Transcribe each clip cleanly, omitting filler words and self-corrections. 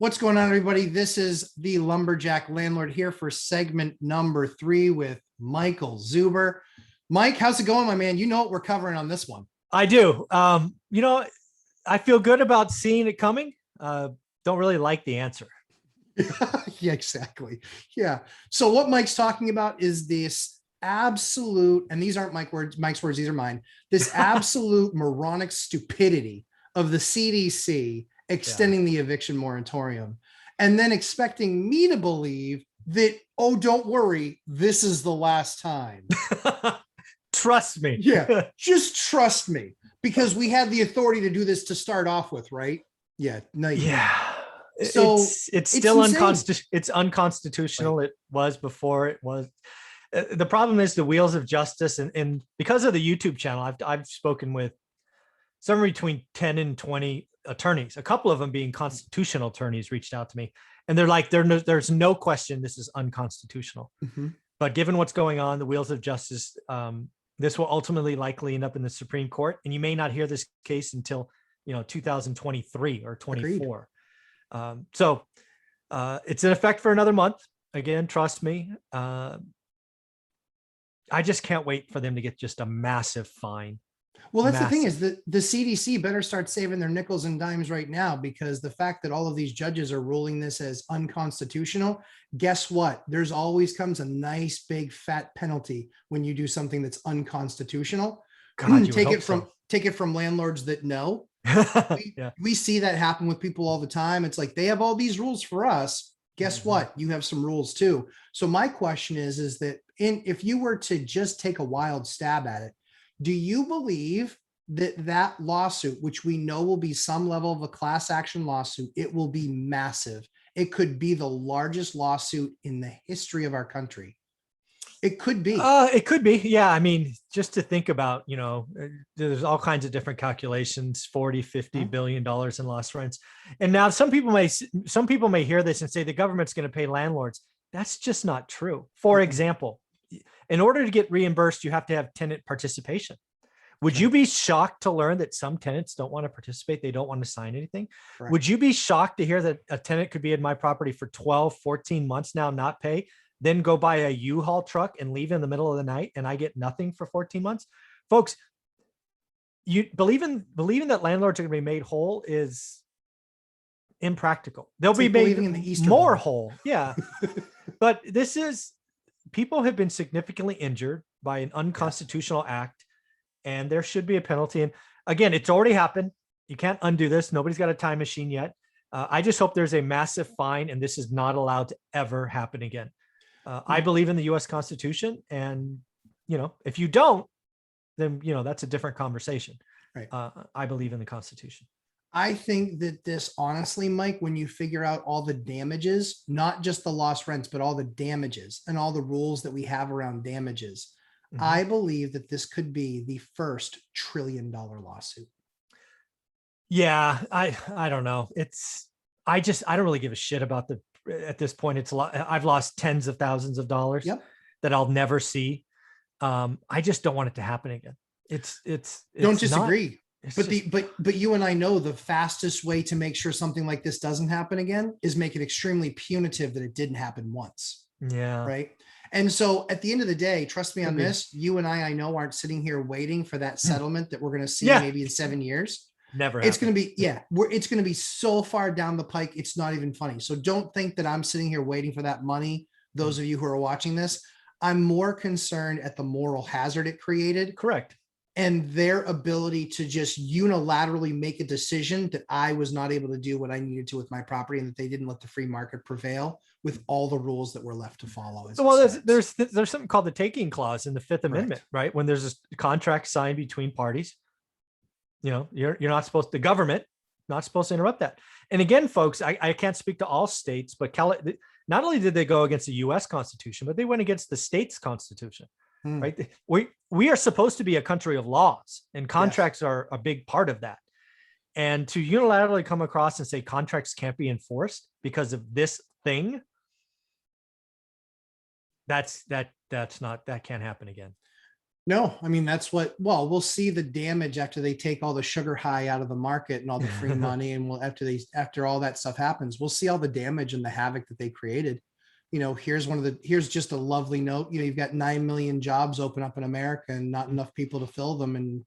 What's going on, everybody? This is the Lumberjack Landlord here for segment number 3 with Michael Zuber. Mike, how's it going, my man? You know what we're covering on this one. I do. I feel good about seeing it coming. Don't really like the answer. Yeah, exactly. Yeah. So what Mike's talking about is this absolute, and these aren't Mike's words, these are mine, this absolute moronic stupidity of the CDC extending the eviction moratorium and then expecting me to believe that, oh, don't worry, this is the last time. Trust me. Yeah, just trust me, because we had the authority to do this to start off with, right? Yeah. No. Yeah. So it's still unconstitutional. It's unconstitutional. Right. It was before it was. The problem is the wheels of justice, and because of the YouTube channel, I've spoken with somewhere between 10 and 20 attorneys. A couple of them being constitutional attorneys reached out to me, and they're like, there's no question this is unconstitutional. Mm-hmm. But given what's going on, the wheels of justice, this will ultimately likely end up in the Supreme Court, and you may not hear this case until 2023 or 24. So it's in effect for another month. Again, trust me. I just can't wait for them to get just a massive fine. Well, that's the thing, is that the CDC better start saving their nickels and dimes right now, because the fact that all of these judges are ruling this as unconstitutional, guess what? There's always comes a nice big fat penalty when you do something that's unconstitutional. God, take it from landlords that know. We see that happen with people all the time. It's like, they have all these rules for us. Guess what? You have some rules too. So my question is that if you were to just take a wild stab at it, do you believe that lawsuit, which we know will be some level of a class action lawsuit, it will be massive? It could be the largest lawsuit in the history of our country. It could be. It could be. Yeah. I mean, just to think about, there's all kinds of different calculations, 40, 50 billion dollars in lost rents. And now some people may hear this and say the government's going to pay landlords. That's just not true. For example, in order to get reimbursed, you have to have tenant participation. Would you be shocked to learn that some tenants don't want to participate? They don't want to sign anything. Correct. Would you be shocked to hear that a tenant could be in my property for 12, 14 months now, not pay, then go buy a U-Haul truck and leave in the middle of the night, and I get nothing for 14 months? Folks, you believing that landlords are going to be made whole is impractical. They'll be made more whole. Yeah. But people have been significantly injured by an unconstitutional act, and there should be a penalty. And again, it's already happened. You can't undo this. Nobody's got a time machine yet. I just hope there's a massive fine, and this is not allowed to ever happen again. I believe in the U.S. Constitution, and if you don't, then that's a different conversation. Right. I believe in the Constitution. I think that this, honestly, Mike, when you figure out all the damages, not just the lost rents, but all the damages and all the rules that we have around damages, I believe that this could be the first $1 trillion lawsuit. Yeah, I don't know. I don't really give a shit about at this point. It's a lot. I've lost tens of thousands of dollars that I'll never see. I just don't want it to happen again. Don't disagree. But you and I know the fastest way to make sure something like this doesn't happen again is make it extremely punitive that it didn't happen once. Yeah. Right. And so at the end of the day, trust me on this, you and I know, aren't sitting here waiting for that settlement that we're going to see maybe in 7 years. Never. It's going to be, it's going to be so far down the pike. It's not even funny. So don't think that I'm sitting here waiting for that money. Those of you who are watching this, I'm more concerned at the moral hazard it created. Correct. And their ability to just unilaterally make a decision that I was not able to do what I needed to with my property, and that they didn't let the free market prevail with all the rules that were left to follow. Well, there's something called the taking clause in the Fifth Amendment, right? When there's a contract signed between parties, you're not supposed, the government not supposed to interrupt that. And again, folks, I can't speak to all states, but not only did they go against the U.S. Constitution, but they went against the state's constitution. Right. We are supposed to be a country of laws, and contracts are a big part of that. And to unilaterally come across and say contracts can't be enforced because of this thing, that can't happen again. No, I mean, that's what, well, we'll see the damage after they take all the sugar high out of the market and all the free money. And we'll, after all that stuff happens, we'll see all the damage and the havoc that they created. Here's just a lovely note. You've got 9 million jobs open up in America and not enough people to fill them. And,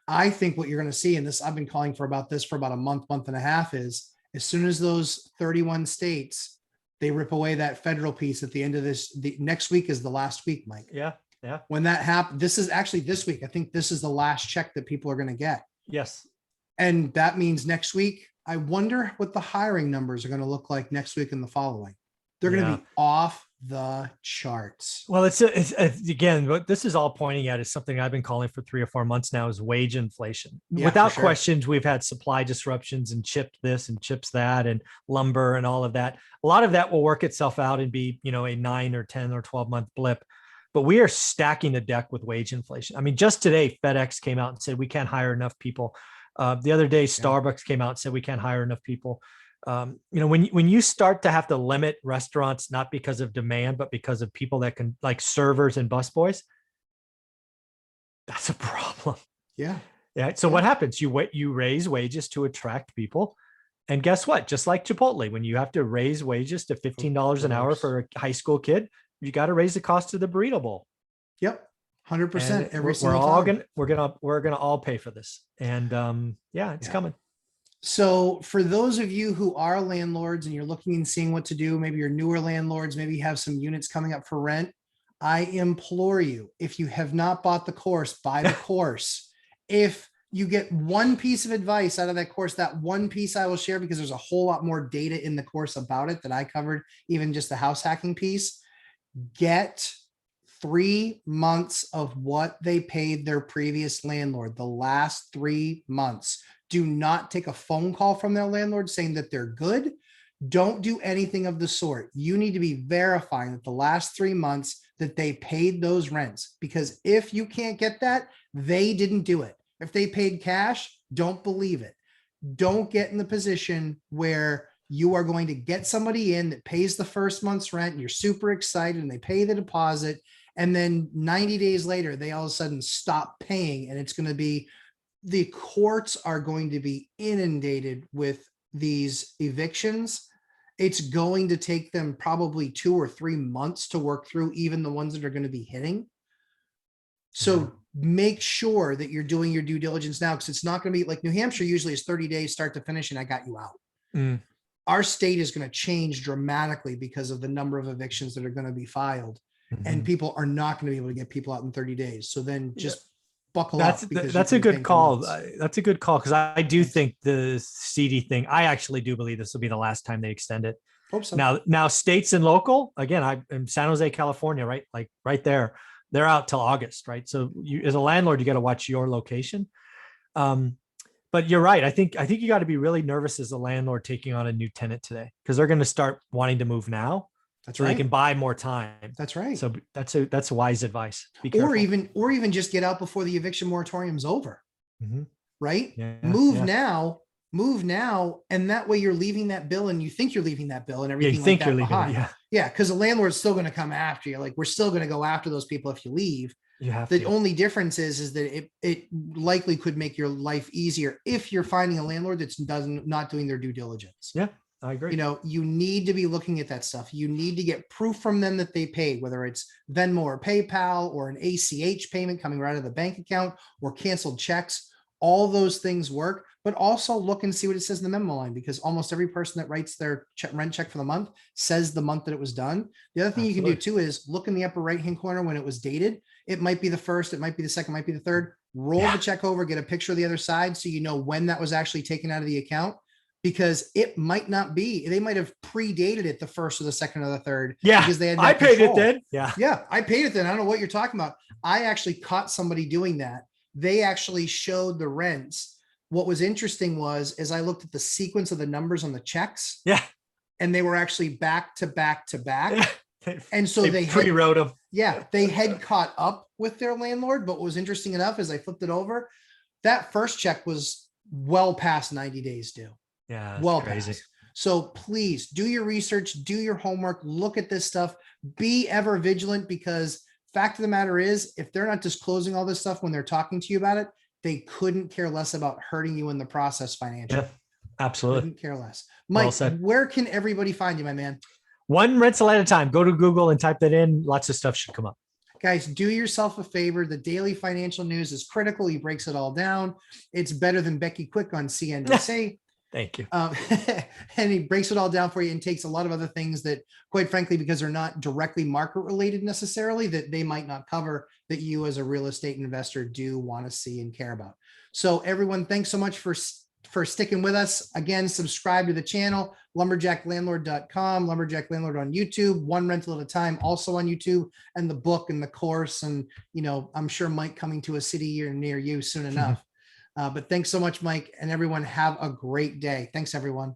I think what you're going to see, and this, I've been calling for about a month and a half, is as soon as those 31 states, they rip away that federal piece at the end of the next week is the last week, Mike. Yeah. Yeah. When that happened, this is actually this week. I think this is the last check that people are going to get. Yes. And that means next week, I wonder what the hiring numbers are going to look like next week and the following. They're going to be off the charts. Well, it's again, what this is all pointing at is something I've been calling for 3 or 4 months now, is wage inflation. Yeah, without for sure. questions, we've had supply disruptions and chipped this and chips that and lumber and all of that. A lot of that will work itself out and be, a 9 or 10 or 12 month blip. But we are stacking the deck with wage inflation. I mean, just today, FedEx came out and said we can't hire enough people. The other day, Starbucks came out and said we can't hire enough people. When you start to have to limit restaurants, not because of demand, but because of people that can, like servers and busboys, that's a problem. Yeah. Yeah. So what happens? You raise wages to attract people. And guess what? Just like Chipotle, when you have to raise wages to $15 an hour for a high school kid, you got to raise the cost of the burrito bowl. Yep. 100% every we're single all time. we're gonna all pay for this. And it's coming. So for those of you who are landlords and you're looking and seeing what to do, maybe you're newer landlords, maybe you have some units coming up for rent, I implore you, if you have not bought the course, buy the course. If you get one piece of advice out of that course, that one piece I will share, because there's a whole lot more data in the course about it that I covered, even just the house hacking piece. Get 3 months of what they paid their previous landlord, the last 3 months. Do not take a phone call from their landlord saying that they're good. Don't do anything of the sort. You need to be verifying that the last 3 months that they paid those rents, because if you can't get that, they didn't do it. If they paid cash, don't believe it. Don't get in the position where you are going to get somebody in that pays the first month's rent and you're super excited and they pay the deposit. And then 90 days later, they all of a sudden stop paying. And it's going to be, the courts are going to be inundated with these evictions. It's going to take them probably 2 or 3 months to work through, even the ones that are going to be hitting. So make sure that you're doing your due diligence now, because it's not going to be like New Hampshire usually is 30 days start to finish and I got you out. Our state is going to change dramatically because of the number of evictions that are going to be filed, and people are not going to be able to get people out in 30 days. So then just buckle up. That's a good call. That's a good call, because I do think the CD thing, I actually do believe this will be the last time they extend it. Hope so. Now states and local, again, I'm in San Jose, California, right? Like right there, they're out till August, right? So you, as a landlord, you got to watch your location. But you're right. I think you got to be really nervous as a landlord taking on a new tenant today, because they're going to start wanting to move now. That's so right. They can buy more time. That's right. So that's wise advice. Be careful. Or even just get out before the eviction moratorium is over. Right? Yeah, move now. And that way you're leaving that bill, and you think you're leaving that bill and everything. Yeah, you think like you're that leaving. behind. Yeah. Because the landlord's still going to come after you. Like, we're still going to go after those people if you leave. The only difference is that it likely could make your life easier if you're finding a landlord that's not doing their due diligence. Yeah, I agree. You need to be looking at that stuff. You need to get proof from them that they paid, whether it's Venmo or PayPal or an ACH payment coming right out of the bank account or canceled checks. All those things work, but also look and see what it says in the memo line, because almost every person that writes their rent check for the month says the month that it was done. The other thing you can do too is look in the upper right-hand corner when it was dated. It might be the first, it might be the second, might be the third. Roll the check over, get a picture of the other side so you know when that was actually taken out of the account, because it might not be. They might have predated it the first or the second or the third. Yeah, because they had I paid it then. Yeah, I paid it then. I don't know what you're talking about. I actually caught somebody doing that. They actually showed the rents. What was interesting was, as I looked at the sequence of the numbers on the checks, and they were actually back to back to back. And so they pre-wrote them. Yeah, they had caught up with their landlord. But what was interesting enough is I flipped it over. That first check was well past 90 days due. Yeah, well crazy. Past. So please do your research, do your homework, look at this stuff, be ever vigilant, because fact of the matter is, if they're not disclosing all this stuff when they're talking to you about it, they couldn't care less about hurting you in the process financially. Yeah, absolutely. Couldn't care less. Well Mike, said. where can everybody find you, my man? One rental at a time. Go to Google and type that in. Lots of stuff should come up. Guys, do yourself a favor. The daily financial news is critical. He breaks it all down. It's better than Becky Quick on CNBC. Thank you. And he breaks it all down for you and takes a lot of other things that, quite frankly, because they're not directly market related necessarily, that they might not cover, that you as a real estate investor do want to see and care about. So everyone, thanks so much for sticking with us. Again, subscribe to the channel, lumberjacklandlord.com, lumberjack landlord on YouTube, one rental at a time, also on YouTube, and the book and the course. And, I'm sure Mike coming to a city near you soon enough. But thanks so much, Mike, and everyone have a great day. Thanks, everyone.